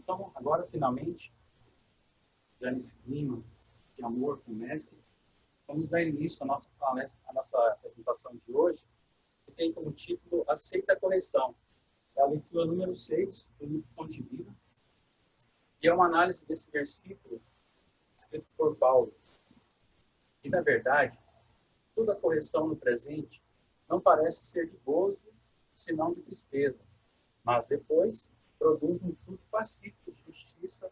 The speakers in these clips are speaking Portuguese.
Então, agora, finalmente, já nesse clima de amor com o Mestre, vamos dar início à nossa palestra, à nossa apresentação de hoje, que tem como título Aceita a Correção. É a leitura número 6 do livro Fonte de Vida, e é uma análise desse versículo escrito por Paulo. E, na verdade, toda correção no presente não parece ser de gozo, senão de tristeza, mas depois produz um fruto pacífico de justiça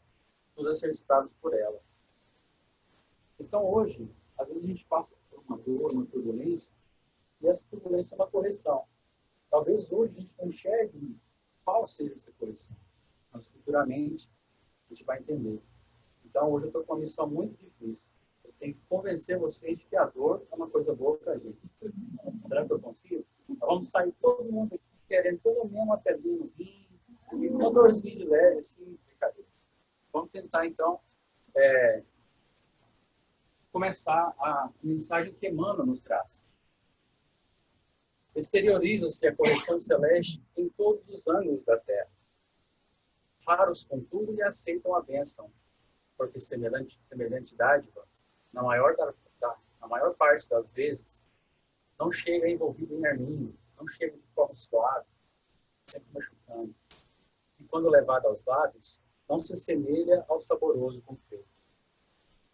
nos exercitados por ela. Então, hoje, às vezes a gente passa por uma dor, uma turbulência, e essa turbulência é uma correção. Talvez hoje a gente não enxergue qual seja essa correção, mas futuramente a gente vai entender. Então, hoje eu estou com uma missão muito difícil. Eu tenho que convencer vocês de que a dor é uma coisa boa para a gente. Será que eu consigo? Então, vamos sair todo mundo aqui querendo pelo menos uma pedrinha no rim, uma dorzinha de leve, assim, brincadeira. Vamos tentar, então, começar a mensagem que Emmanuel nos traz. Exterioriza-se a correção celeste em todos os ângulos da Terra. Raros, contudo, lhe aceitam a bênção, porque semelhante dádiva, na maior parte das vezes, não chega envolvido em arminho, não chega de forma suave, sempre machucando. E quando levada aos lábios, não se assemelha ao saboroso confeito.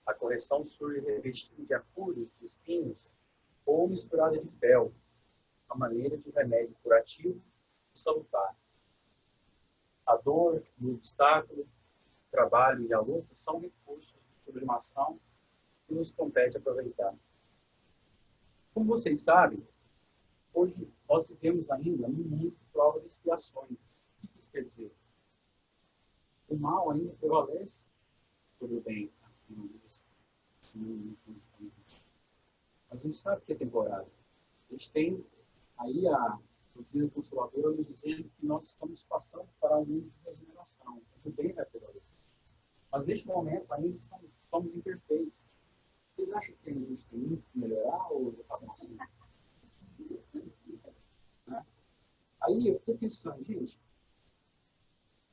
A correção surge revestida de apuro, de espinhos, ou misturada de fel, a maneira de um remédio curativo e salutar. A dor e o obstáculo, o trabalho e a luta são recursos de sublimação que nos compete aproveitar. Como vocês sabem, hoje nós vivemos ainda num mundo de provas e expiações. O que isso quer dizer? O mal ainda prevalece sobre o bem. Mas a gente sabe que é temporário. A gente tem aí a doutrina consoladora nos dizendo que nós estamos passando para um mundo de regeneração. O bem vai prevalecer. Mas neste momento ainda somos imperfeitos. Vocês acham que a gente tem muito que melhorar ou já está bom assim? Né? Aí eu fico pensando, gente,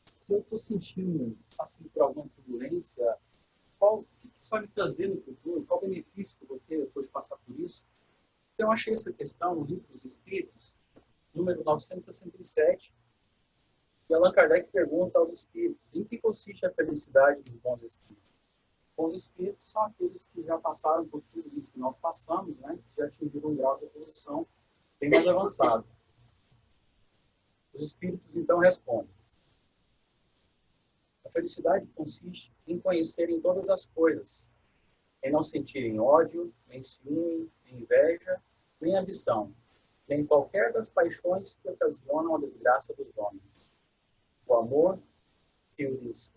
se eu estou sentindo, passando por alguma turbulência, o que isso vai me trazer no futuro? Qual o benefício que eu vou ter depois de passar por isso? Então, eu achei essa questão no Livro dos Espíritos, número 967, e Allan Kardec pergunta aos espíritos: em que consiste a felicidade dos bons espíritos? Bons espíritos são aqueles que já passaram por tudo isso que nós passamos, né? Que já atingiram um grau de evolução bem mais avançado. Os espíritos, então, respondem: a felicidade consiste em conhecerem todas as coisas, em não sentirem ódio, nem ciúme, nem inveja, nem ambição, nem qualquer das paixões que ocasionam a desgraça dos homens. O amor que os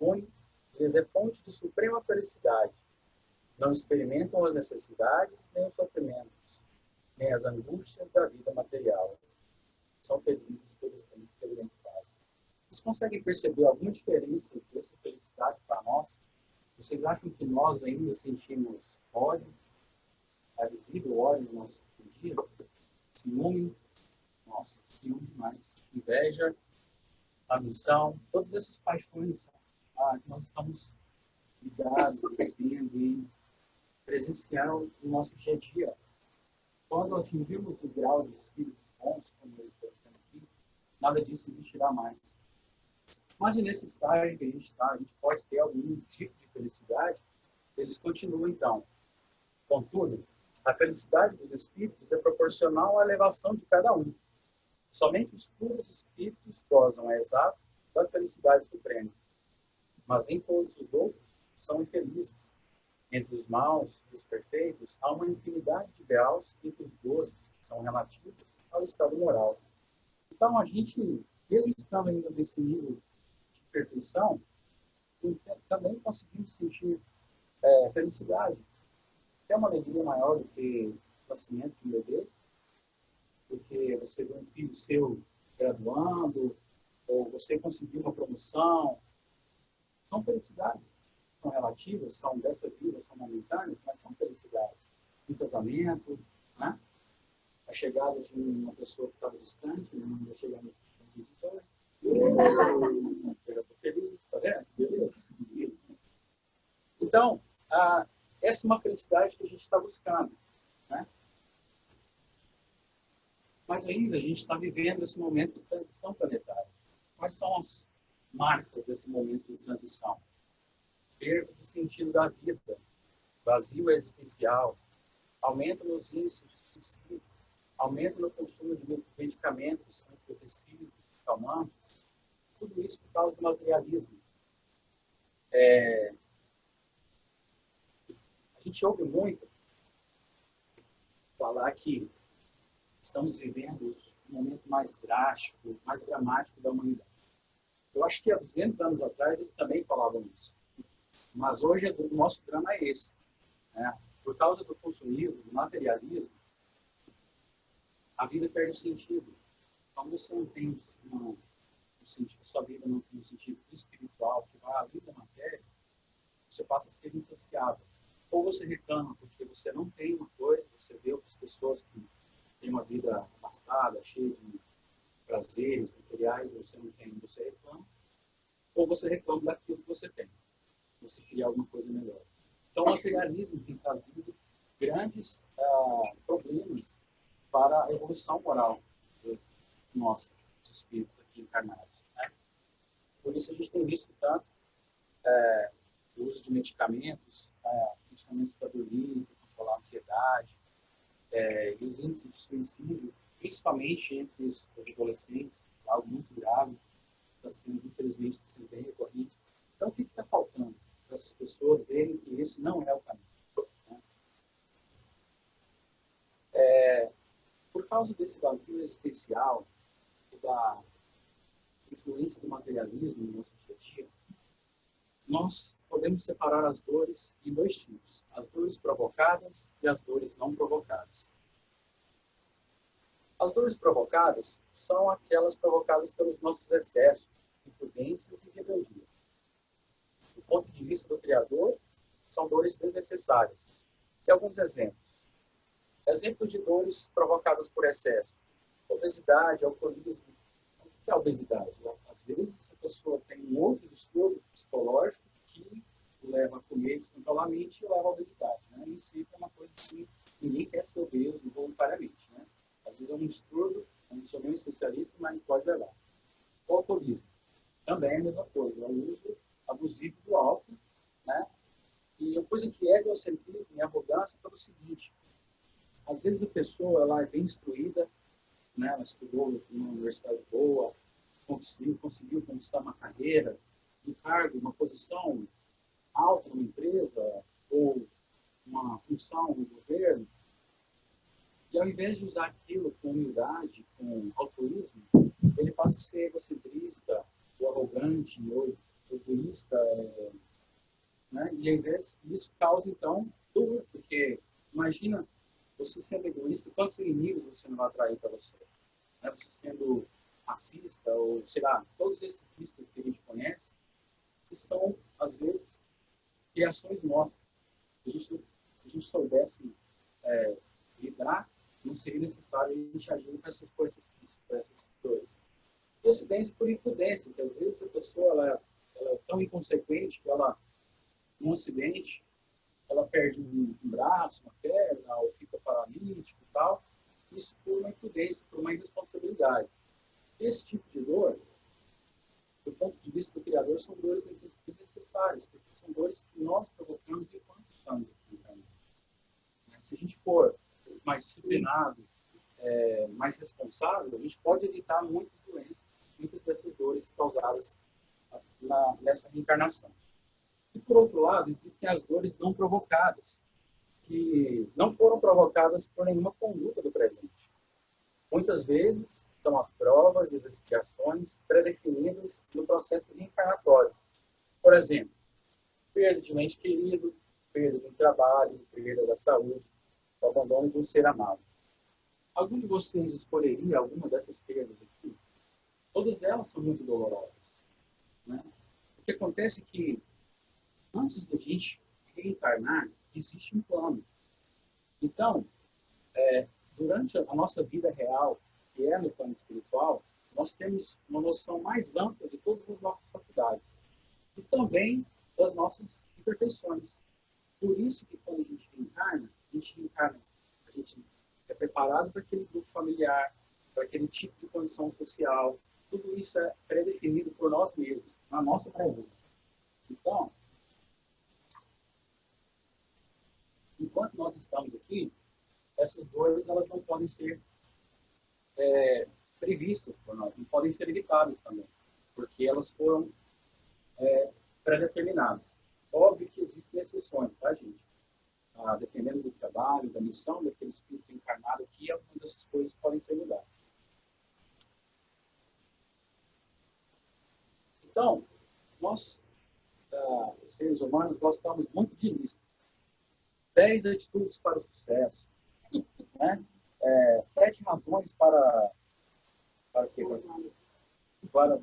une, lhes é fonte de suprema felicidade. Não experimentam as necessidades, nem os sofrimentos, nem as angústias da vida material. São felizes pelo bem que fazem. Vocês conseguem perceber alguma diferença dessa felicidade para nós? Vocês acham que nós ainda sentimos ódio? É visível ódio no nosso dia? Ciúme? Nossa, ciúme demais. Inveja, ambição, todas essas paixões que nós estamos ligados, vivendo e presenciando no nosso dia a dia. Quando atingirmos o grau de espíritos bons, como eu estou dizendo aqui, nada disso existirá mais. Mas nesse estágio que a gente está, a gente pode ter algum tipo de felicidade, eles continuam então. Contudo, a felicidade dos espíritos é proporcional à elevação de cada um. Somente os puros espíritos gozam, é exato, da felicidade suprema. Mas nem todos os outros são infelizes. Entre os maus e os perfeitos, há uma infinidade de graus entre os gozos que são relativos ao estado moral. Então, a gente, mesmo estando ainda nesse nível de perfeição, também conseguimos sentir felicidade. É uma alegria maior do que o nascimento de um bebê, porque você vê um filho seu graduando, ou você conseguir uma promoção. São felicidades. São relativas, são dessa vida, são momentâneas, mas são felicidades. Um casamento, né? A chegada de uma pessoa que estava distante, né? Não vai chegar nesse ponto de história. Eu já estou feliz, tá vendo? Beleza. Então, essa é uma felicidade que a gente está buscando, né? Mas ainda a gente está vivendo esse momento de transição planetária. Quais são as marcas desse momento de transição? Perda do sentido da vida, vazio existencial, aumento nos índices de suicídio, aumento no consumo de medicamentos antidepressivos, calmantes, tudo isso por causa do materialismo. A gente ouve muito falar que estamos vivendo um momento mais drástico, mais dramático da humanidade. Eu acho que há 200 anos atrás eles também falavam isso. Mas hoje o nosso drama é esse, né? Por causa do consumismo, do materialismo, a vida perde o sentido. Então você não tem um sentido, sua vida não tem um sentido espiritual que vai além da matéria, você passa a ser insaciável. Ou você reclama porque você não tem uma coisa, você vê outras pessoas que têm uma vida abastada, cheia de prazeres materiais, você não tem, você reclama. Ou você reclama daquilo que você tem. Você cria alguma coisa melhor. Então, o materialismo tem trazido grandes problemas para a evolução moral de nós, os espíritos aqui encarnados, né? Por isso a gente tem visto tanto o uso de medicamentos, medicamentos para dormir, para controlar a ansiedade, e os índices de suicídio, principalmente entre os adolescentes, algo muito grave, está sendo, infelizmente, bem recorrente. Então, o que está faltando para essas pessoas verem que esse não é o caminho, né? Por causa desse vazio existencial e da influência do materialismo no nosso dia a dia, nós podemos separar as dores em dois tipos: as dores provocadas e as dores não provocadas. As dores provocadas são aquelas provocadas pelos nossos excessos, imprudências e rebeldia. Do ponto de vista do Criador, são dores desnecessárias. Se alguns exemplos. Exemplos de dores provocadas por excesso: obesidade, alcoolismo. O que é a obesidade? Às vezes, a pessoa tem um outro distúrbio psicológico que leva a comer descontroladamente e leva à obesidade, né? Isso é uma coisa que ninguém quer ser obeso voluntariamente, né? Às vezes é um distúrbio, eu não sou nem um especialista, mas pode levar. O alcoolismo também é a mesma coisa, é o uso abusivo do álcool, né? E uma coisa que é egocentrismo e arrogância é pelo seguinte: às vezes a pessoa ela é bem instruída, né? Ela estudou numa universidade boa, conseguiu conquistar uma carreira, um cargo, uma posição alta numa empresa ou uma função no governo, e ao invés de usar aquilo com humildade, com altruísmo, ele passa a ser egocentrista, ou arrogante, ou egoísta, né? E ao invés isso causa, então, dor, porque imagina você sendo egoísta, quantos inimigos você não vai atrair para você? Né? Você sendo racista, ou sei lá, todos esses riscos que a gente conhece, que são, às vezes, criações nossas. Se a gente soubesse lidar, não seria necessário a gente agir com essas coisas, com essas dores. E acidentes por imprudência, que às vezes a pessoa ela é tão inconsequente que ela, num acidente, ela perde um braço, uma perna, ou fica paralítico e tal. Isso por uma imprudência, por uma irresponsabilidade. Esse tipo de dor, do ponto de vista do Criador, são dores desnecessárias, porque são dores que nós provocamos enquanto estamos aqui. Né? Se a gente for mais disciplinado, mais responsável, a gente pode evitar muitas doenças, muitas dessas dores causadas nessa reencarnação. E, por outro lado, existem as dores não provocadas, que não foram provocadas por nenhuma conduta do presente. Muitas vezes são as provas e as expiações pré-definidas no processo reencarnatório. Por exemplo, perda de um ente querido, perda de um trabalho, perda da saúde, o abandono de um ser amado. Algum de vocês escolheria alguma dessas perdas aqui? Todas elas são muito dolorosas, né? O que acontece é que, antes da gente reencarnar, existe um plano. Então, durante a nossa vida real, que é no plano espiritual, nós temos uma noção mais ampla de todas as nossas faculdades e também das nossas imperfeições. Por isso que quando a gente reencarna, a gente é preparado para aquele grupo familiar, para aquele tipo de condição social. Tudo isso é predefinido por nós mesmos, na nossa presença. Então, enquanto nós estamos aqui, essas dores elas não podem ser previstas por nós, não podem ser evitadas também, porque elas foram pré-determinadas. Óbvio que existem exceções, tá, gente? Dependendo do trabalho, da missão daquele espírito encarnado aqui, algumas dessas coisas podem ser mudadas. Então, nós, seres humanos, gostamos muito de listas. 10 atitudes para o sucesso, né? 7 razões para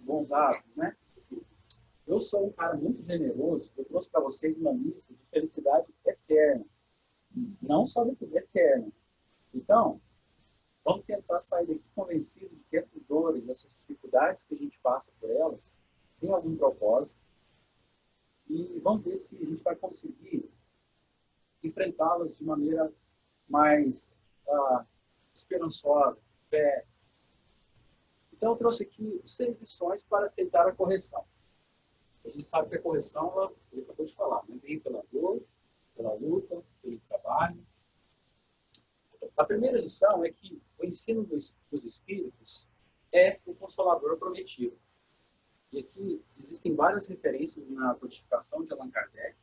bons hábitos, né? Eu sou um cara muito generoso, eu trouxe para vocês uma lista de felicidade eterna. Não só desse eterna. Então, vamos tentar sair daqui convencidos de que essas dores, essas dificuldades que a gente passa por elas, têm algum propósito. E vamos ver se a gente vai conseguir enfrentá-las de maneira mais esperançosa, fé. Então, eu trouxe aqui 6 lições para aceitar a correção. A gente sabe que a correção, ele acabou de falar, né? Vem pela dor, pela luta, pelo trabalho. A primeira lição é que o ensino dos espíritos é o consolador prometido. E aqui existem várias referências na codificação de Allan Kardec.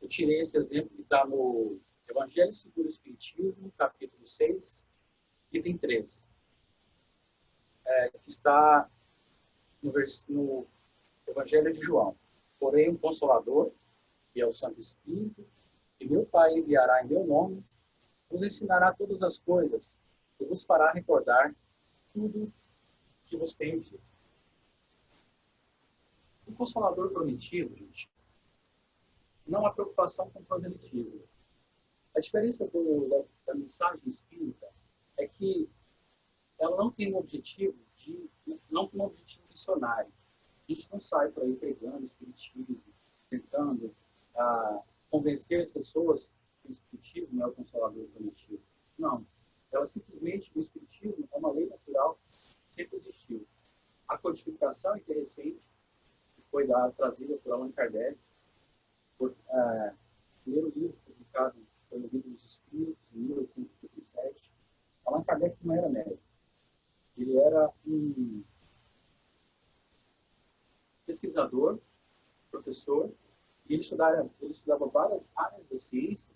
Eu tirei esse exemplo que está no Evangelho segundo o Espiritismo, capítulo 6, item 13. Que está no Evangelho de João. Porém, um Consolador, que é o Santo Espírito, que meu Pai enviará em meu nome, vos ensinará todas as coisas e vos fará recordar tudo que vos tenho dito. O Consolador prometido, gente, não há preocupação com o proselitismo. A diferença da mensagem espírita é que ela não tem um objetivo missionário. A gente não sai por aí pregando espiritismo, tentando convencer as pessoas que o espiritismo é o consolador prometido. Não. Ela simplesmente, o espiritismo é uma lei natural que sempre existiu. A codificação que é recente, que foi trazida por Allan Kardec, o primeiro livro publicado foi no Livro dos Espíritos, em 1857. Allan Kardec não era médico. Ele era um pesquisador, professor, e ele estudava várias áreas da ciência,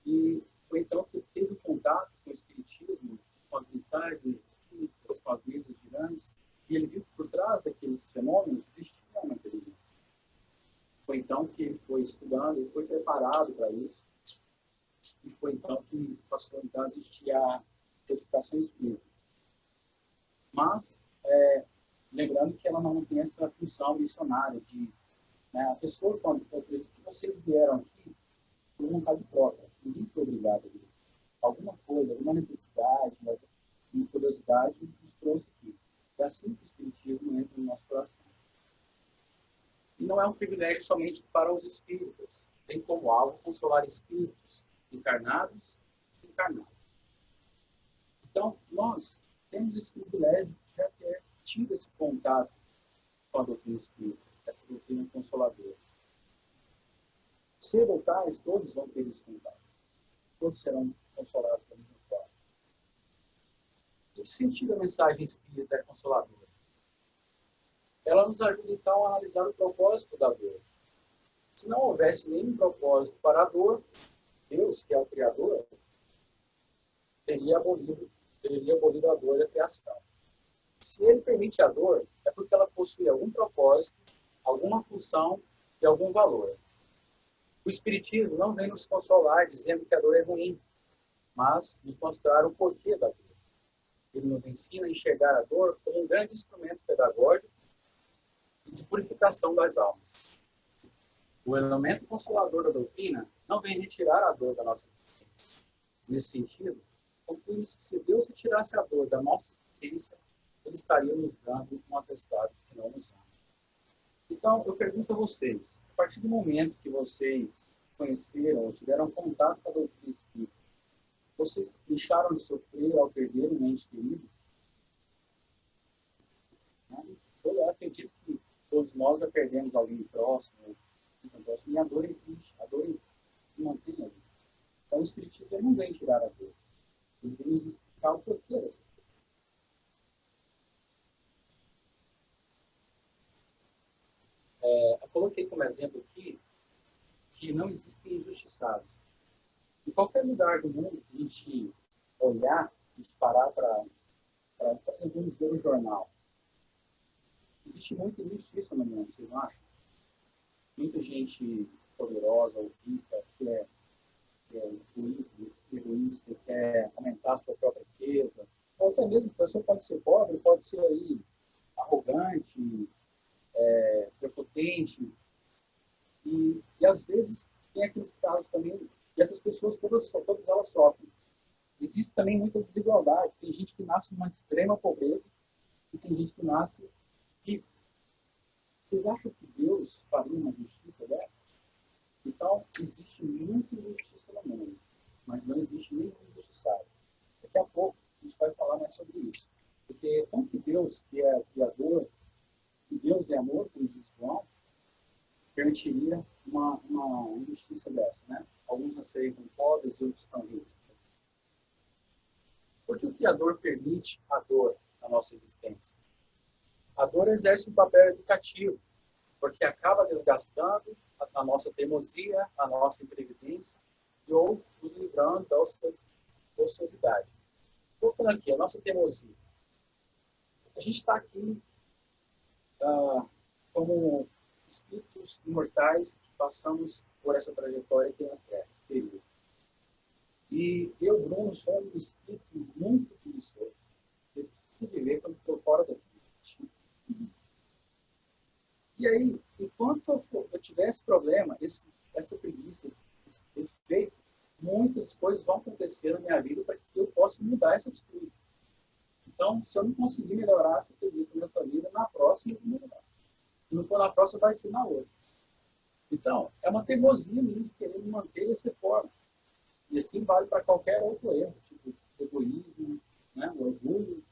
e foi então que teve contato com o espiritismo, com as mensagens espíritas, com as mesas girantes, e ele viu que por trás daqueles fenômenos existia uma inteligência. Foi então que ele foi estudando, ele foi preparado para isso, e foi então que passou então, a existir a codificação espírita. Mas, lembrando que ela não tem essa função missionária de a pessoa, quando que vocês vieram aqui por vontade própria, ninguém foi obrigado a vir. Alguma coisa, alguma necessidade, uma curiosidade nos trouxe aqui. É assim que o espiritismo entra no nosso coração. E não é um privilégio somente para os espíritas. Tem como alvo consolar espíritos encarnados e encarnados. Então, nós temos esse privilégio de já ter tido esse contato com a doutrina espírita, essa doutrina consoladora. Cedo ou tarde, todos vão ter esse contato. Todos serão consolados da mesma forma. Em que sentido a mensagem espírita é consoladora? Ela nos ajuda, então, a analisar o propósito da dor. Se não houvesse nenhum propósito para a dor, Deus, que é o Criador, teria abolido a dor da criação. Se ele permite a dor, é porque ela possui algum propósito, alguma função e algum valor. O Espiritismo não vem nos consolar dizendo que a dor é ruim, mas nos mostrar o porquê da dor. Ele nos ensina a enxergar a dor como um grande instrumento pedagógico e de purificação das almas. O elemento consolador da doutrina não vem retirar a dor da nossa existência. Nesse sentido, concluímos que se Deus retirasse a dor da nossa existência, ele estaria nos dando um atestado que não nos ama. Então, eu pergunto a vocês, a partir do momento que vocês conheceram ou tiveram contato com a doutrina espírita, vocês deixaram de sofrer ao perder um ente querido? Eu acredito que todos nós já perdemos alguém próximo, e a dor existe, a dor se mantém ali. Então, o Espiritismo não vem tirar a dor, ele vem explicar o porquê dessa dor. Eu coloquei como exemplo aqui que não existem injustiçados. Em qualquer lugar do mundo que a gente olhar, a gente parar para, por exemplo, vamos ver o jornal. Existe muita injustiça no mundo, vocês não acham? Muita gente poderosa ou rica que é egoísta, quer aumentar a sua própria riqueza. Ou até mesmo a pessoa pode ser pobre, pode ser aí arrogante, prepotente. E às vezes tem aqueles casos também, e essas pessoas todas elas sofrem. Existe também muita desigualdade. Tem gente que nasce numa extrema pobreza e tem gente que nasce rico. Vocês acham que Deus faria uma justiça dessa? Então, existe muita injustiça no mundo, mas não existe nenhum injustiçado. Daqui a pouco a gente vai falar mais sobre isso. Porque como que Deus, que é Criador, que Deus é amor, como diz João, permitiria uma injustiça dessa, né? Alguns aceitam pobres e outros estão ricos. Por que o Criador permite a dor na nossa existência? A dor exerce um papel educativo, porque acaba desgastando a nossa teimosia, a nossa imprevidência, ou nos livrando da ociosidade. Voltando aqui, a nossa teimosia. A gente está aqui como espíritos imortais que passamos por essa trajetória aqui na Terra, exterior. E eu, Bruno, sou um espírito muito preguiçoso. Eu preciso viver quando estou fora daqui. E aí, enquanto eu tiver esse problema, essa preguiça, esse defeito, muitas coisas vão acontecer na minha vida para que eu possa mudar essa atitude. Então, se eu não conseguir melhorar essa preguiça nessa vida, na próxima eu vou melhorar. Se não for na próxima, vai ser na outra. Então, é uma teimosia minha de querer me manter dessa forma. E assim vale para qualquer outro erro, tipo egoísmo, né, orgulho,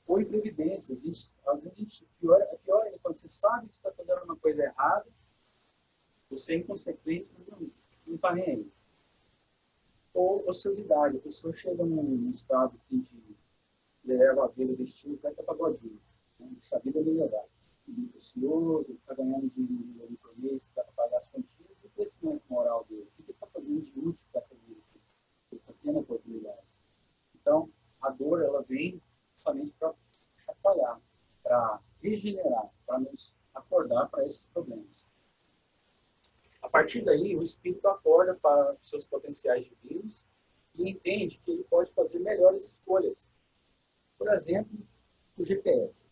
ou imprevidência. Às vezes, pior é quando você sabe que está fazendo uma coisa errada, você é inconsequente, não está nem aí. Ou ociosidade. A pessoa chega num estado assim, de leva a vida de estilo, vai para pagodinho. Né? Deixa a vida melhorar. Muito ocioso, está ganhando dinheiro por mês para pagar as quantias, e o crescimento moral dele. O que ele está fazendo de útil para essa vida? Ele está tendo a oportunidade. Então, a dor, ela vem somente para chacoalhar, para regenerar, para nos acordar para esses problemas. A partir daí, o espírito acorda para os seus potenciais divinos e entende que ele pode fazer melhores escolhas. Por exemplo, o GPS.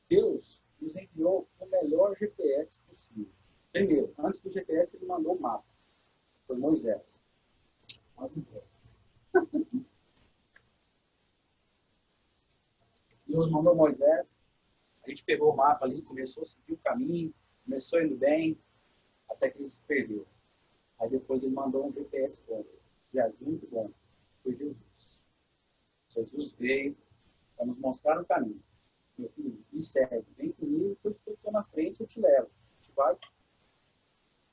Deus nos enviou o melhor GPS possível. Primeiro, antes do GPS, ele mandou o mapa. Foi Moisés. Deus mandou Moisés, a gente pegou o mapa ali, começou a seguir o caminho, começou indo bem, até que ele se perdeu. Aí depois ele mandou um GPS bom, aliás, muito bom, foi Jesus. Jesus veio para nos mostrar o caminho. Meu filho, me segue, vem comigo, que eu estou na frente, eu te levo. A gente vai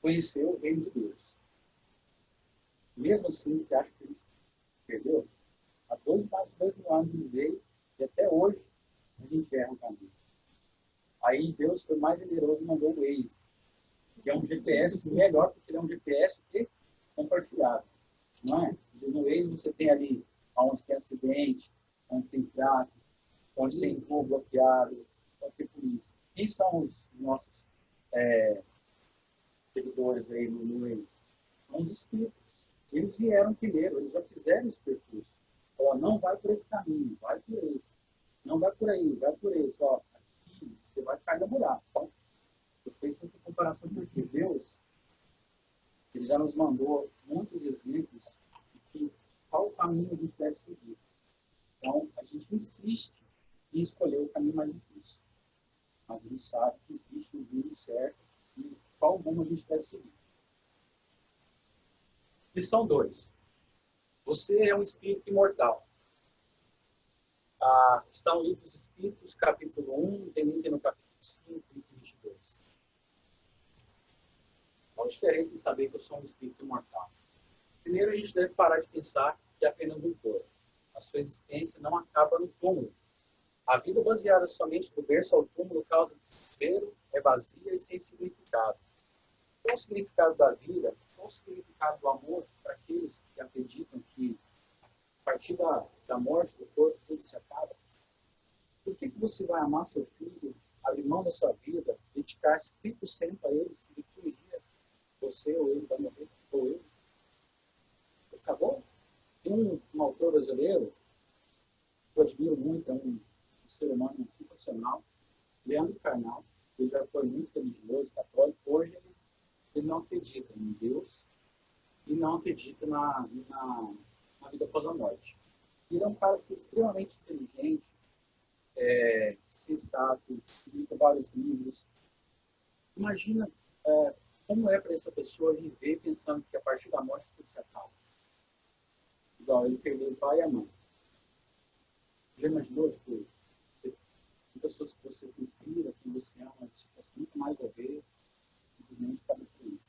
conhecer o reino de Deus. Mesmo assim, você acha que ele se perdeu? Há mais de 2 mil anos ele veio, e até hoje a gente erra o caminho. Aí Deus foi mais generoso e mandou o Waze, que é um GPS melhor, porque ele é um GPS compartilhado. Não é? No Waze você tem ali onde tem acidente, onde tem tráfego, onde tem fogo bloqueado, onde tem polícia. Quem são os nossos seguidores aí no Waze? São os espíritos. Eles vieram primeiro, eles já fizeram esse percurso. Falaram, não vai por esse caminho, vai por esse. Não vai por aí, vai por esse. Ó, aqui você vai cair no buraco. Então, eu fiz essa comparação porque Deus, ele já nos mandou muitos exemplos de qual o caminho a gente deve seguir. insiste em escolher o caminho mais difícil. Mas a gente sabe que existe um rumo certo e qual rumo a gente deve seguir. Lição 2. Você é um espírito imortal. Está no livro dos Espíritos, capítulo 1, tem link no capítulo 5, link 22. Qual a diferença em saber que eu sou um espírito imortal? Primeiro, a gente deve parar de pensar que é apenas um corpo. A sua existência não acaba no túmulo. A vida baseada somente do berço ao túmulo causa desespero, é vazia e sem significado. Qual o significado da vida? Qual o significado do amor para aqueles que acreditam que a partir da morte do corpo tudo se acaba? Por que você vai amar seu filho, abrir mão da sua vida, dedicar 100% a ele, se daqui uns dias você ou ele vai morrer, ou ele? Acabou? Tem um autor brasileiro que eu admiro muito, é um ser humano sensacional, Leandro Carnal. Ele já foi muito religioso, católico. Hoje ele não acredita em Deus e não acredita na vida após a morte. Ele é um cara assim, extremamente inteligente, sensato, publica vários livros. Imagina como é para essa pessoa viver pensando que a partir da morte tudo se acaba. Igual ele perdeu o pai e a mãe. Já imaginou, tipo, tem pessoas que você se inspira, que você ama, você quer muito mais ouvir, simplesmente está destruído.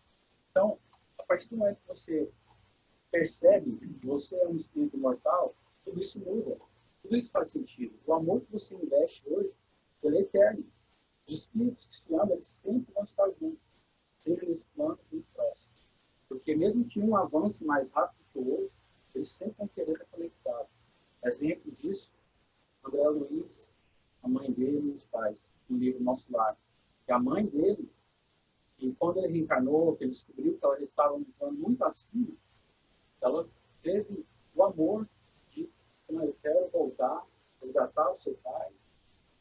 Então, a partir do momento que você percebe que você é um espírito imortal, tudo isso muda. Tudo isso faz sentido. O amor que você investe hoje, ele é eterno. Os espíritos que se amam, eles sempre vão estar juntos, seja nesse plano ou no próximo. Porque mesmo que um avance mais rápido que o outro, eles sempre vão querer estar conectados. Exemplo disso, André Luiz, a mãe dele e os pais, no livro Nosso Lar. E a mãe dele, que quando ele reencarnou, que ele descobriu que ela já estava muito acima, ela teve o amor de, eu quero voltar, resgatar o seu pai,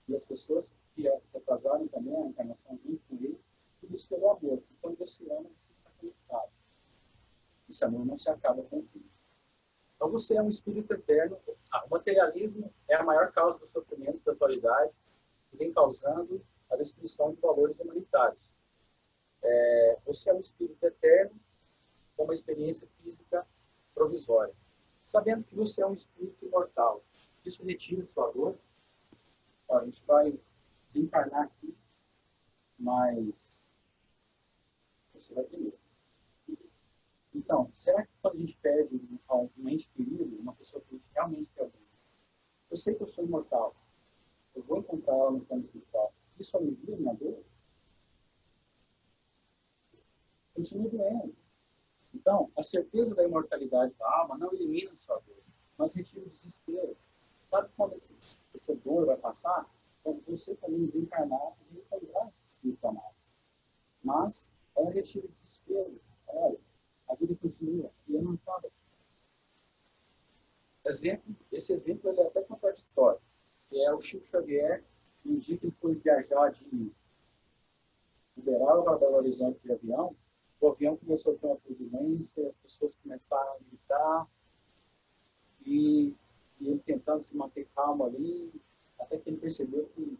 e as pessoas que se atrasaram também, a encarnação junto com ele, tudo isso pelo amor. E quando você ama, você está conectado. Esse amor não se acaba com o fim. Então você é um espírito eterno. O materialismo é a maior causa dos sofrimentos da atualidade e vem causando a destruição de valores humanitários. Você é um espírito eterno com uma experiência física provisória. Sabendo que você é um espírito imortal, isso retira sua dor. A gente vai desencarnar aqui, mas você vai primeiro. Então, será que quando a gente perde um ente querido, uma pessoa que a gente realmente quer bem, eu sei que eu sou imortal, eu vou encontrar ela no plano espiritual, isso alivia minha dor? Continua doendo. Então, a certeza da imortalidade da alma não elimina a sua dor, mas retira o desespero. Sabe quando essa dor vai passar? Quando você também desencarnar e recalibrar esse espírito amado. Mas ela retira o desespero. Olha, a vida continua e eu não acaba. Esse exemplo ele é até contraditório. Que é o Chico Xavier, no dia que ele foi viajar de Uberaba para Belo Horizonte de avião, o avião começou a ter uma turbulência, as pessoas começaram a gritar, e ele tentando se manter calmo ali, até que ele percebeu que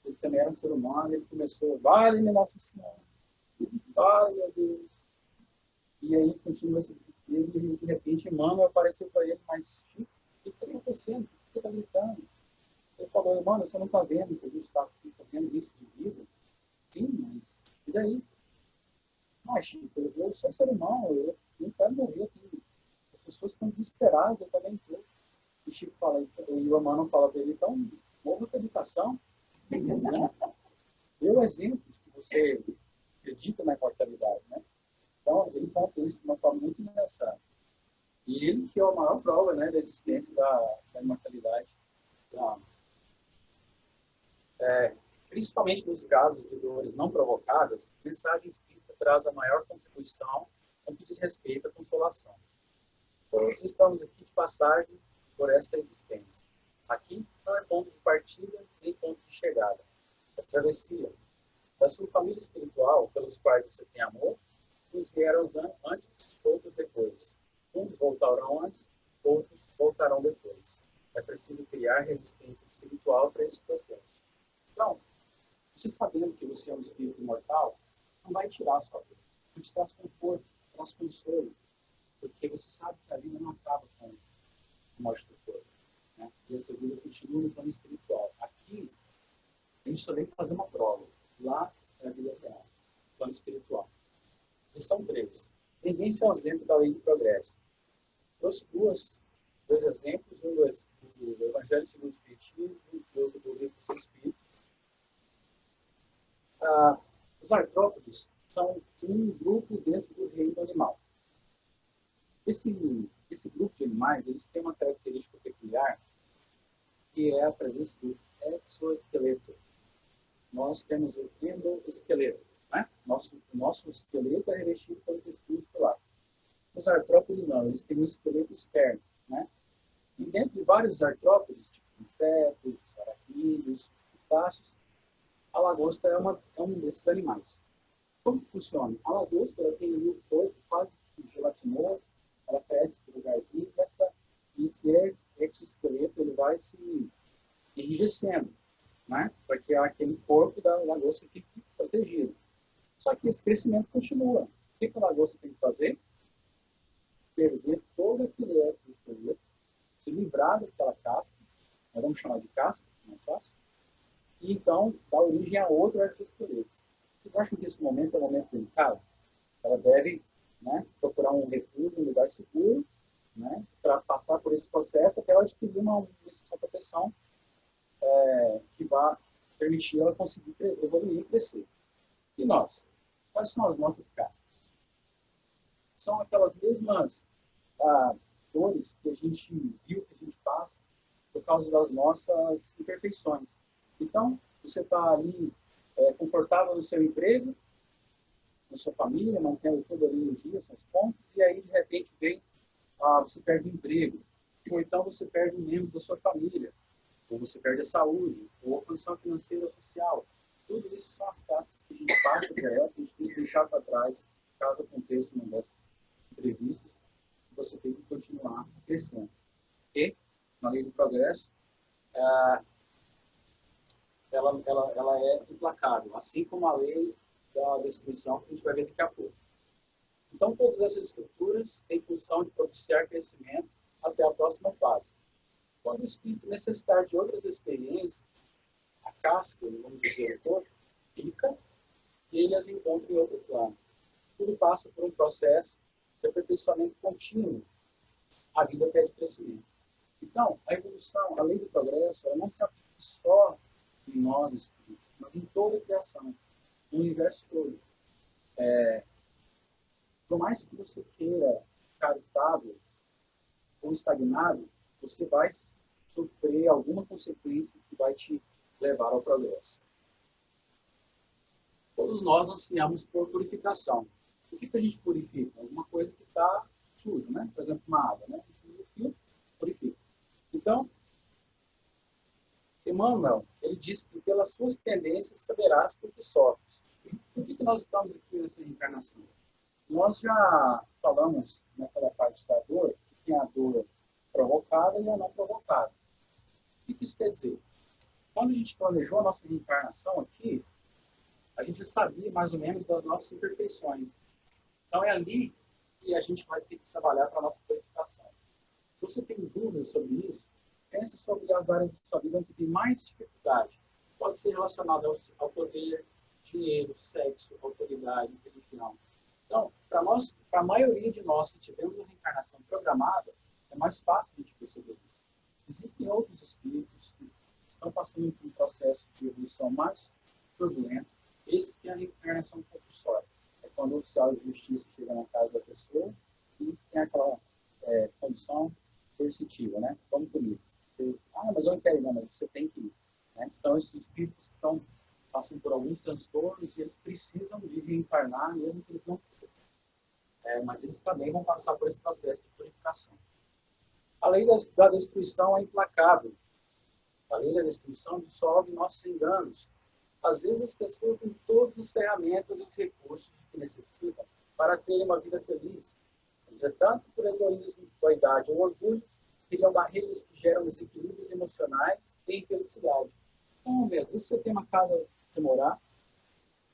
ele também era um ser humano, ele começou, vale-me Nossa Senhora, vale meu Deus. E aí continua esse desespero, e de repente Emmanuel apareceu para ele, mas Chico, o que está acontecendo? Por que você está gritando? Ele falou, mano, você não está vendo que a gente está vendo isso de vida? Sim, mas e daí? Mas, Chico, eu sou ser humano, eu não quero morrer aqui. As pessoas estão desesperadas, eu também estou. E Chico fala, e o Emmanuel fala para ele, então, morra com educação. Deu exemplos que você acredita na imortalidade, né? Então, ele conta isso de uma forma muito engraçada. E ele que é a maior prova, né, da existência da imortalidade da alma. Principalmente nos casos de dores não provocadas, a mensagem espírita traz a maior contribuição no que diz respeito à consolação. Todos estamos aqui de passagem por esta existência. Aqui não é ponto de partida nem ponto de chegada. É travessia. Da sua família espiritual, pelos quais você tem amor, uns vieram antes, outros depois. Uns voltarão antes, outros voltarão depois. é preciso criar resistência espiritual para esse processo. Então, você sabendo que você é um espírito imortal, não vai tirar a sua vida. Não te traz conforto, traz consolo. Porque você sabe que a vida não acaba com a morte do corpo. Né? E essa vida continua no plano espiritual. Aqui, a gente só vem fazer uma prova. Lá é a vida real, no plano espiritual. Lição 3. Ninguém se ausenta da lei do progresso. Trouxe dois exemplos, um do Evangelho segundo o Espiritismo e outro do Livro dos Espíritos. Os artrópodes são um grupo dentro do reino animal. Esse grupo de animais, eles têm uma característica peculiar, que é a presença do exoesqueleto. Nós temos o endoesqueleto. Né? Nosso esqueleto é revestido pelo tecido muscular. Os artrópodes não, eles têm um esqueleto externo. Né? E dentro de vários artrópodes, tipo insetos, aracnídeos, crustáceos, a lagosta é um desses animais. Como funciona? A lagosta ela tem um corpo quase gelatinoso, ela cresce devagarzinho, e esse exoesqueleto ele vai se enrijecendo, né? Para que aquele corpo da lagosta fique protegido. Só que esse crescimento continua. O que a lagosta tem que fazer? Perder todo aquele exoesqueleto, se livrar daquela casca, nós vamos chamar de casca, mais fácil, e então dar origem a outro exoesqueleto. Vocês acham que esse momento é um momento delicado? Ela deve, né, procurar um refúgio, um lugar seguro, né, para passar por esse processo até ela adquirir uma proteção que vai permitir ela conseguir evoluir e crescer. E nós? Quais são as nossas cascas? São aquelas mesmas dores que a gente viu, que a gente passa por causa das nossas imperfeições. Então, você está ali confortável no seu emprego, na sua família, mantendo tudo ali no dia, seus pontos, e aí, de repente, você perde o emprego, ou então você perde um membro da sua família, ou você perde a saúde, ou a condição financeira social. Tudo isso são as casas que a gente passa por elas, que a gente tem que deixar para trás, caso aconteça uma dessas imprevistos, você tem que continuar crescendo. E, na lei do progresso, ela é implacável, assim como a lei da destruição, que a gente vai ver daqui a pouco. Então, todas essas estruturas têm função de propiciar crescimento até a próxima fase. Quando o espírito necessitar de outras experiências, a casca, vamos dizer, o corpo, fica e ele as encontra em outro plano. Tudo passa por um processo de aperfeiçoamento contínuo. A vida pede crescimento. Então, a evolução, a lei do progresso, ela não se aplica só em nós, espíritos, mas em toda a criação, no universo todo. Por mais que você queira ficar estável ou estagnado, você vai sofrer alguma consequência que vai te levar ao progresso. Todos nós ansiamos por purificação. O que a gente purifica? Alguma coisa que está suja, né? Por exemplo, uma água, né? A gente purifica. Então, Emmanuel, ele diz que pelas suas tendências saberás por que sofres. Por que nós estamos aqui nessa reencarnação? Nós já falamos naquela parte da dor, que tem a dor provocada e a não provocada. O que isso quer dizer? Quando a gente planejou a nossa reencarnação aqui, a gente sabia mais ou menos das nossas imperfeições. Então é ali que a gente vai ter que trabalhar para a nossa purificação. Se você tem dúvidas sobre isso, pense sobre as áreas da sua vida onde você tem mais dificuldade. Pode ser relacionado ao poder, dinheiro, sexo, autoridade, religião. Então, para a maioria de nós que tivemos uma reencarnação programada, é mais fácil de perceber isso. Existem outros espíritos que estão passando por um processo de evolução mais turbulento. Esses têm a reencarnação compulsória. É quando o oficial de justiça chega na casa da pessoa e tem aquela condição coercitiva, né? Vamos comigo. Mas eu não quero ir, não, mas você tem que ir. Né? Então, esses espíritos que estão passando por alguns transtornos e eles precisam de reencarnar, mesmo que eles não queiram. Mas eles também vão passar por esse processo de purificação. A lei da destruição é implacável. A lei da destruição dissolve nossos enganos. Às vezes as pessoas têm todas as ferramentas e os recursos que necessitam para terem uma vida feliz. Seja tanto por egoísmo, vaidade ou orgulho, criam barreiras que geram desequilíbrios emocionais e infelicidade. Então, às vezes você tem uma casa para você morar,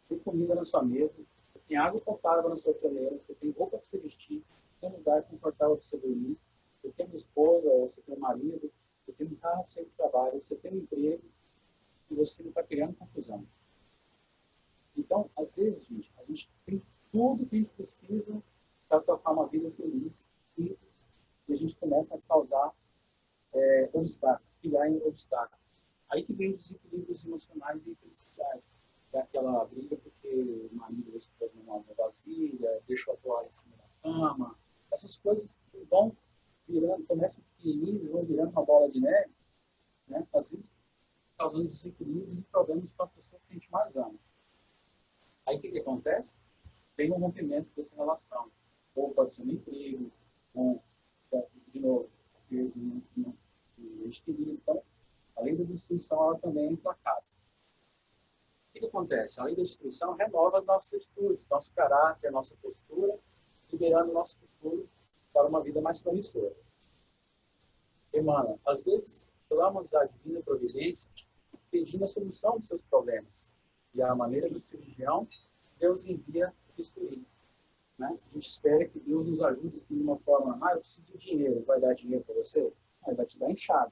tem comida na sua mesa, você tem água potável na sua torneira, você tem roupa para você vestir, tem um lugar confortável para você dormir, você tem uma esposa, ou você tem um marido, você tem um carro para você ir para o trabalho, você tem um emprego, e você não está criando confusão. Então, às vezes, a gente tem tudo que a gente precisa para tocar uma vida feliz, simples, e a gente começa a causar obstáculos, criar obstáculos. Aí que vem os desequilíbrios emocionais e infelicidade. É aquela briga porque o marido ou a esposa não lava a vasilha, deixa a toalha em cima da cama. Essas coisas que vão virando, começam pequenininhas, vão virando uma bola de neve, né? Às vezes causando desequilíbrios e problemas com as pessoas que a gente mais ama. Aí o que acontece? Tem um rompimento dessa relação. Ou pode ser um emprego, ou, de novo, um ente querido. Então, a lei da destruição ela também é implacável. O que acontece? A lei da destruição renova as nossas atitudes, nosso caráter, nossa postura, liberando o nosso futuro para uma vida mais promissora. Emmanuel, às vezes, clamamos à divina providência pedindo a solução dos seus problemas. E à maneira da cirurgião, Deus envia o bisturi. Né? A gente espera que Deus nos ajude assim, de uma forma, eu preciso de dinheiro, vai dar dinheiro para você? Ele vai te dar enxada.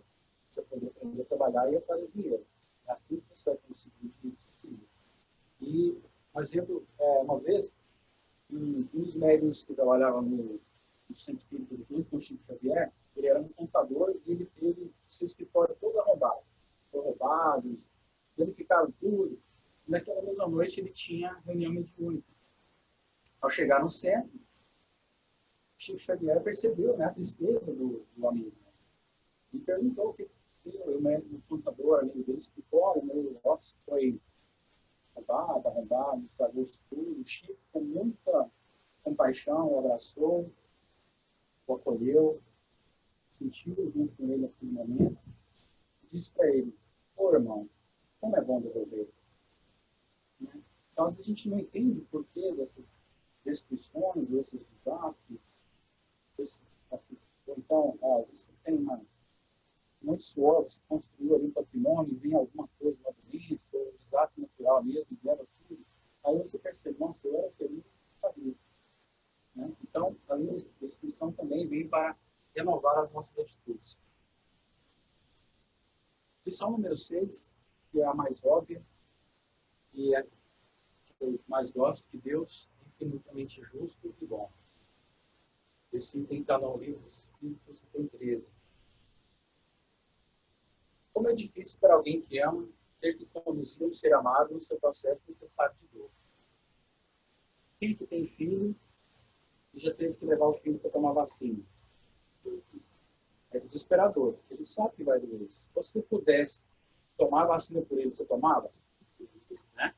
Você poder aprender a trabalhar e fazer dinheiro. É assim que você vai conseguir dinheiro. E, por exemplo, uma vez, um dos médicos que trabalhava no Centro Espírita do Rio, com o Chico Xavier, ele era um contador e ele teve o seu escritório todo arrombado. Foi roubado, verificaram tudo. E naquela mesma noite ele tinha reunião mediúnica. Ao chegar no centro, o Chico Xavier percebeu, né, a tristeza do amigo. E perguntou o que aconteceu. O médico, o contador, amigo dele, explicou: o meu office foi arrombado, estragou tudo. O Chico, com muita compaixão, o abraçou, o acolheu, sentiu junto com ele naquele momento, e disse para ele: ô irmão, como é bom resolver. Né? Então, às vezes a gente não entende o porquê dessas destruições, desses desastres, ou então, às vezes você tem muito suor, você construiu ali um patrimônio, vem alguma coisa, uma doença, ou um desastre natural mesmo, leva tudo. Aí você percebe: nossa, eu era feliz, sabia. Né? Então, a minha instituição também vem para renovar as nossas atitudes. Lição número 6, que é a mais óbvia, e é que eu mais gosto, que Deus é infinitamente justo e bom. Esse item está no livro dos Espíritos, item 13. Como é difícil para alguém que ama ter que conduzir um ser amado no seu processo necessário de dor. Quem que tem filho e já teve que levar o filho para tomar vacina? É desesperador, porque ele sabe que vai doer. Se você pudesse tomar a vacina por ele, você tomava? Né?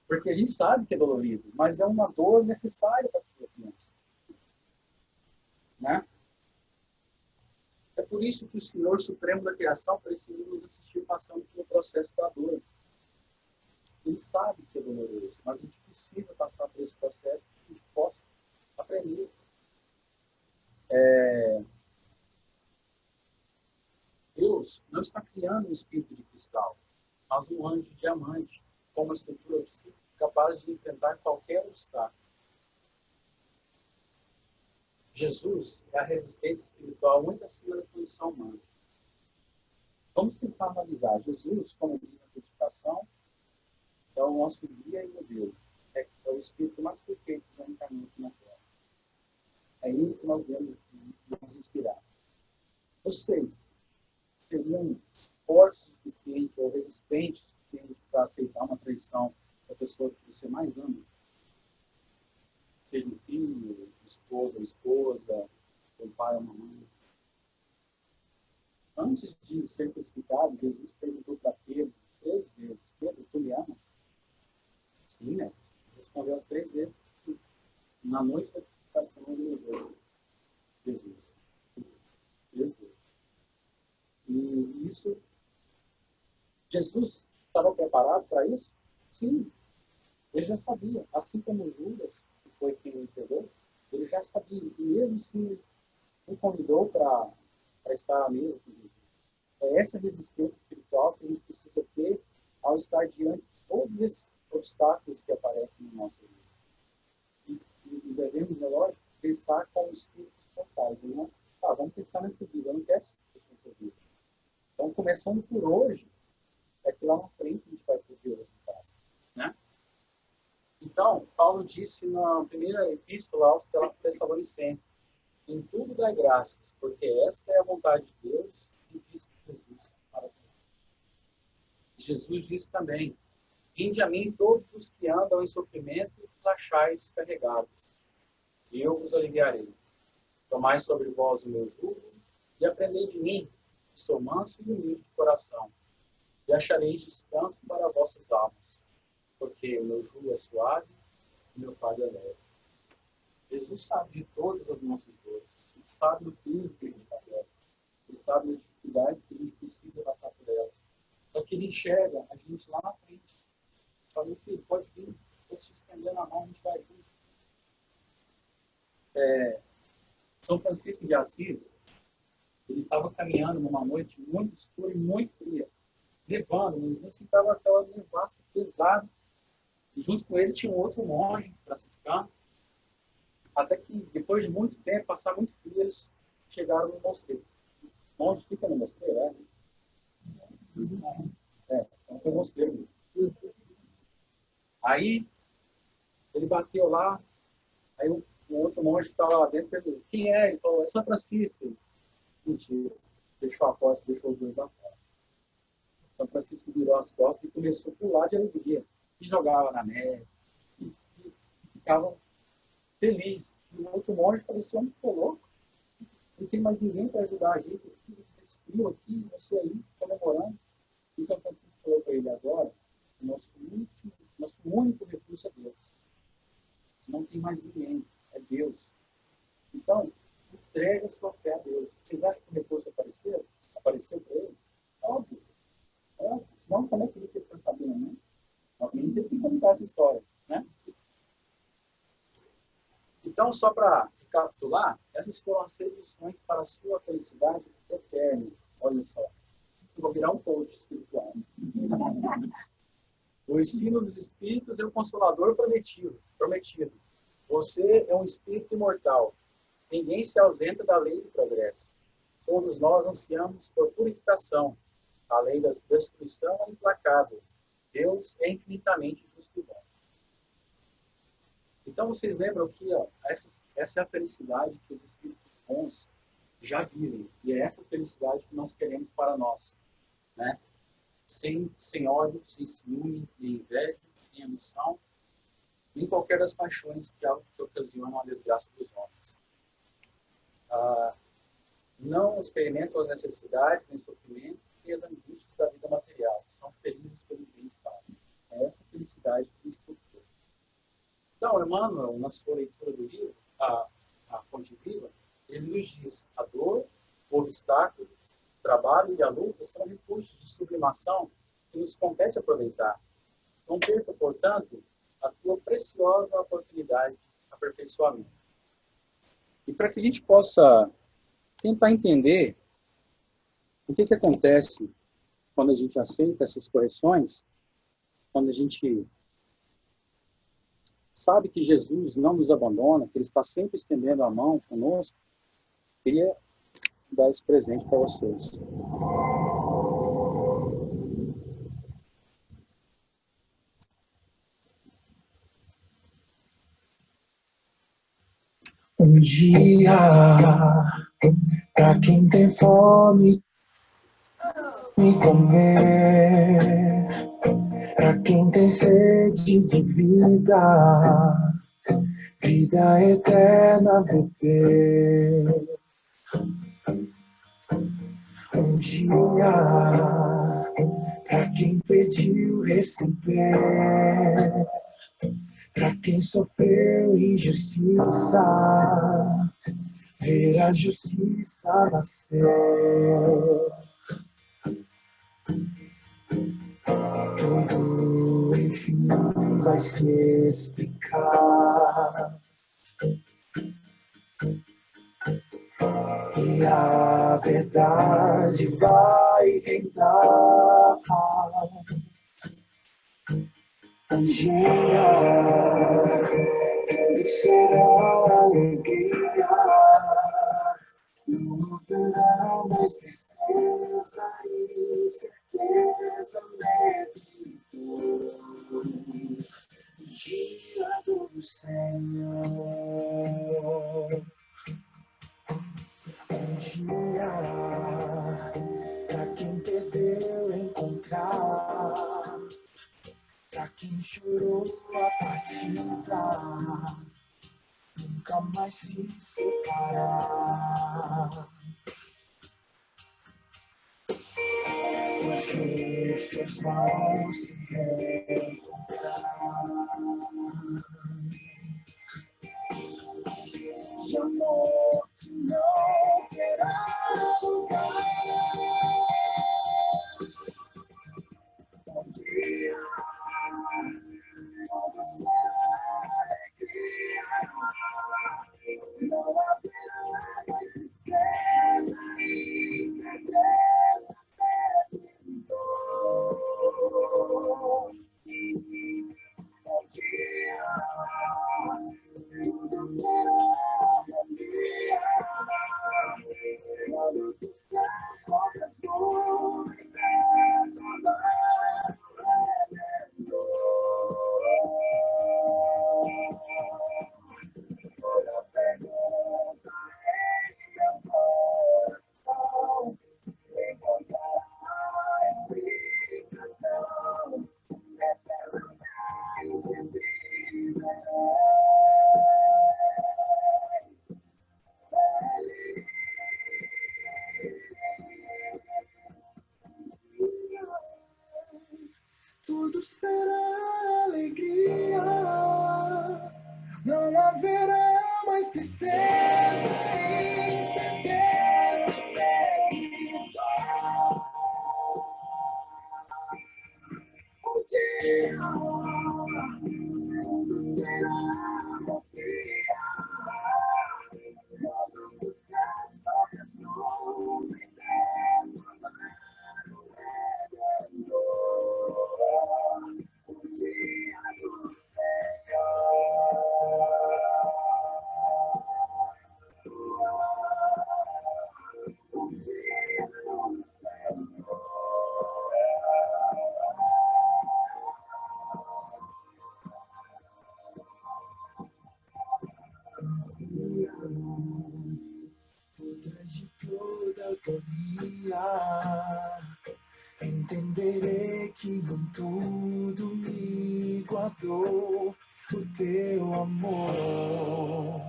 Porque a gente sabe que é dolorido, mas é uma dor necessária para a criança. Né? É por isso que o Senhor Supremo da Criação precisa nos assistir passando pelo processo da dor. Ele sabe que é doloroso, mas a gente precisa passar por esse processo para que a gente possa aprender. Deus não está criando um espírito de cristal, mas um anjo de diamante, com uma estrutura psíquica capaz de enfrentar qualquer obstáculo. Jesus é a resistência espiritual muito acima da condição humana. Vamos tentar analisar. Jesus, como diz na codificação, é o nosso guia e modelo. É o espírito mais perfeito que já encarnou aqui na Terra. É ele que nós devemos nos inspirar. Vocês seriam fortes o suficiente ou resistentes o suficiente para aceitar uma traição da pessoa que você mais ama? Seja um filho, esposa ou esposa, ou pai ou mamãe. Antes de ser crucificado, Jesus perguntou para Pedro 3 vezes: Pedro, tu me amas? Sim, mestre. Respondeu as 3 vezes. Na noite da crucificação, ele levou Jesus. 3 vezes. E isso, Jesus estava preparado para isso? Sim. Ele já sabia. Assim como Judas, que foi quem o entregou, ele já sabia. E mesmo assim, o convidou para estar à mesa com Jesus. É essa resistência espiritual que a gente precisa ter ao estar diante de todos esses obstáculos que aparecem no nosso vida. E devemos, é lógico, pensar como espíritos mortais. Né? Vamos pensar nessa vida, eu não quero ser nessa vida. Então, começando por hoje, é que lá na frente a gente vai poder o resultado. Né? Então, Paulo disse na primeira epístola aos Tessalonicenses: em tudo dai graças, porque esta é a vontade de Deus em Cristo Jesus para todos. Jesus disse também: vinde a mim todos os que andam em sofrimento e vos achais carregados, e eu vos aliviarei. Tomai sobre vós o meu jugo e aprendei de mim, que sou manso e humilde de coração, e achareis descanso para vossas almas, porque o meu jugo é suave e o meu fardo é leve. Jesus sabe de todas as nossas dores, ele sabe do peso que a gente carrega, ele sabe das dificuldades que a gente precisa passar por elas. Só que ele enxerga a gente lá na frente. Fala, meu filho, pode vir, estou te estendendo a mão, a gente vai junto. São Francisco de Assis, ele estava caminhando numa noite muito escura e muito fria, nevando, mas assim estava aquela nevasca pesada. E junto com ele tinha um outro monge franciscano. Até que, depois de muito tempo, passar muito frio, eles chegaram no mosteiro. O monge fica no mosteiro, então foi mosteiro mesmo. Aí, ele bateu lá, aí o outro monge que estava lá dentro perguntou: quem é? Ele falou: é São Francisco. Mentira. Fechou a porta, deixou os dois lá fora. São Francisco virou as costas e começou a pular de alegria. E jogava na neve. E ficava feliz. E o outro monge falou: esse homem ficou louco. Não tem mais ninguém para ajudar a gente. Esse frio aqui, você aí, comemorando. E São Francisco falou para ele: agora, o nosso único recurso é Deus. Não tem mais ninguém. É Deus. Então, entrega a sua fé a Deus. Vocês acham que o recurso apareceu? Apareceu para ele? Óbvio. Senão, como é que ele teve que saber, né? Alguém teve que contar essa história, né? Então, só para recapitular, essas foram as 6 lições para a sua felicidade eterna. Olha só. Eu vou virar um coach espiritual. O ensino dos espíritos é o consolador prometido. Você é um espírito imortal. Ninguém se ausenta da lei do progresso. Todos nós ansiamos por purificação. A lei da destruição é implacável. Deus é infinitamente justo e bom. Então, vocês lembram que essa é a felicidade que os espíritos bons já vivem. E é essa felicidade que nós queremos para nós. Né? Sem ódio, sem ciúme, nem inveja, nem ambição, nem qualquer das paixões que ocasionam a desgraça dos homens. Não experimentam as necessidades, nem sofrimento, nem as angústias da vida material. São felizes pelo bem que fazem. É essa felicidade que a gente procura. Então, Emmanuel, na sua leitura do livro, a Fonte Viva, ele nos diz: a dor, o obstáculo, o trabalho e a luta são recursos de sublimação que nos compete aproveitar. Não perca, portanto, a tua preciosa oportunidade de aperfeiçoamento. E para que a gente possa tentar entender o que acontece quando a gente aceita essas correções, quando a gente sabe que Jesus não nos abandona, que Ele está sempre estendendo a mão conosco, queria dar esse presente para vocês. Um dia, pra quem tem fome, me comer, pra quem tem sede de vida, vida eterna beber. Um dia, pra quem pediu receber, pra quem sofreu injustiça, ver a justiça nascer. Tudo, enfim, vai se explicar. e a verdade vai reinar. Um dia tudo será alegria, não haverá mais tristeza e certeza, negritude. Dia do Senhor, um dia pra quem perdeu encontrar, pra quem chorou a partida, nunca mais se separar. Os justos vão se reencontrar. E a morte não terá lugar. Um dia todo será alegria, não haverá mais tristeza e certeza perdoou. Um dia tudo será alegria, quando tu estás sobre as nuvens, toda pergunta em meu coração encontrará explicação, eternamente viverei feliz. Tudo será alegria, não haverá mais tristeza e certeza perdida. Um dia tudo será alegria, quando tu estás sobre as nuvens, o dia do de toda agonia, entenderei que em tudo me guardou o teu amor.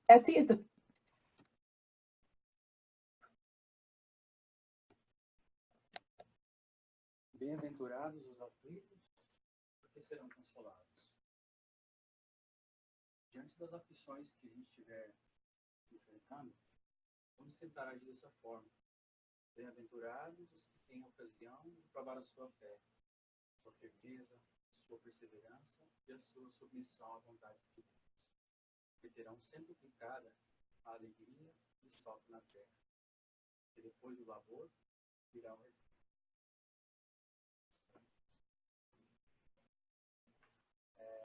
Etsy is a Bem-aventurados os aflitos, porque serão consolados. Diante das aflições que a gente estiver enfrentando, vamos tentar agir dessa forma. Bem-aventurados os que têm ocasião de provar a sua fé, sua firmeza, sua perseverança e a sua submissão à vontade de Deus, que terão sempre aplicada a alegria e salto na terra, e depois do labor virá o retorno.